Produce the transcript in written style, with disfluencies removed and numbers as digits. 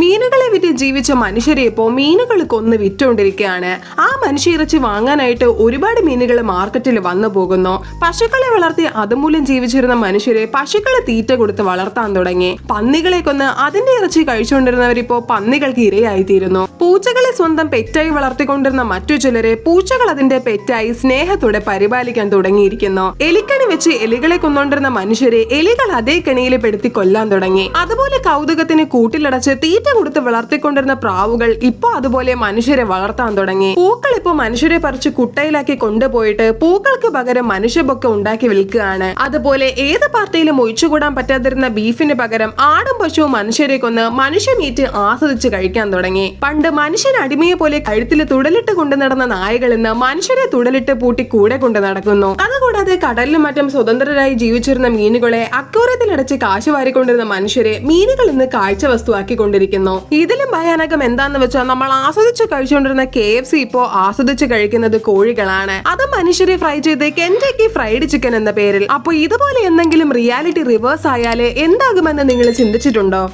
മീനുകളെ വിറ്റ് ജീവിച്ച മനുഷ്യരെ ഇപ്പോ മീനുകൾ കൊന്ന് വിറ്റുകൊണ്ടിരിക്കുകയാണ്. ആ മനുഷ്യയിറച്ചി വാങ്ങാനായിട്ട് ഒരുപാട് മീനുകൾ മാർക്കറ്റിൽ വന്നു പോകുന്നു. പശുക്കളെ വളർത്തി അതുമൂലം ജീവിച്ചിരുന്ന മനുഷ്യരെ പശുക്കളെ തീറ്റ കൊടുത്ത് വളർത്താൻ തുടങ്ങി. പന്നികളെ കൊന്ന് അതിന്റെ ഇറച്ചി കഴിച്ചുകൊണ്ടിരുന്നവരിപ്പോ പന്നികൾക്ക് ഇരയായിത്തീരുന്നു. പൂച്ചകളെ സ്വന്തം പെറ്റായി വളർത്തിക്കൊണ്ടിരുന്ന മറ്റു ചിലരെ പൂച്ചകൾ അതിന്റെ പെറ്റായി സ്നേഹത്തോടെ പരിപാലിക്കാൻ തുടങ്ങിയിരിക്കുന്നു. എലിക്കണി വെച്ച് എലികളെ കൊന്നുകൊണ്ടിരുന്ന മനുഷ്യരെ എലികൾ അതേ കെണിയിൽ പെടുത്തി കൊല്ലാൻ തുടങ്ങി. അതുപോലെ കൗതുകത്തിന് കൂട്ടിലടച്ച് തീറ്റ കൊടുത്ത് വളർത്തിക്കൊണ്ടിരുന്ന പ്രാവുകൾ ഇപ്പൊ അതുപോലെ മനുഷ്യരെ വളർത്താൻ തുടങ്ങി. പൂക്കൾ ഇപ്പൊ മനുഷ്യരെ പറിച്ച് കുട്ടയിലാക്കി കൊണ്ടുപോയിട്ട് പൂക്കൾക്ക് പകരം മനുഷ്യബൊക്കെ ഉണ്ടാക്കി വിൽക്കുകയാണ്. അതുപോലെ ഏത് പാർട്ടിയിലും ഒഴിച്ചുകൂടാൻ പറ്റാതിരുന്ന ബീഫിന് പകരം ആടും പശുവും മനുഷ്യരെ കൊന്ന് മനുഷ്യ മീറ്റ് ആസ്വദിച്ച് കഴിക്കാൻ തുടങ്ങി. പണ്ട് മനുഷ്യൻ അടിമയെ പോലെ കഴുത്തിൽ തുടലിട്ട് കൊണ്ടു നടന്ന നായകൾ ഇന്ന് മനുഷ്യരെ തുടലിട്ട് പൂട്ടി കൂടെ കൊണ്ട് നടക്കുന്നു. അതുകൂടാതെ കടലിലും മറ്റും സ്വതന്ത്രരായി ജീവിച്ചിരുന്ന മീനുകളെ അക്വേറിയത്തിലടച്ച് കാശ് വാരിക്കൊണ്ടിരുന്ന മനുഷ്യരെ മീനുകൾ ഇന്ന് കാഴ്ച വസ്തുവാക്കിക്കൊണ്ടിരിക്കുന്നു. ഇതിലും ഭയാനകം എന്താന്ന് വെച്ചാൽ നമ്മൾ ആസ്വദിച്ച് കഴിച്ചുകൊണ്ടിരുന്ന KFC ഇപ്പോ ആസ്വദിച്ച് കഴിക്കുന്നത് കോഴികളാണ്. അത് മനുഷ്യരെ ഫ്രൈ ചെയ്ത് കെൻറ്റക്കി ഫ്രൈഡ് ചിക്കൻ എന്ന പേരിൽ. അപ്പൊ ഇതുപോലെ എന്തെങ്കിലും റിയാലിറ്റി റിവേഴ്സ് ആയാല് എന്താകുമെന്ന് നിങ്ങൾ ചിന്തിച്ചിട്ടുണ്ടോ?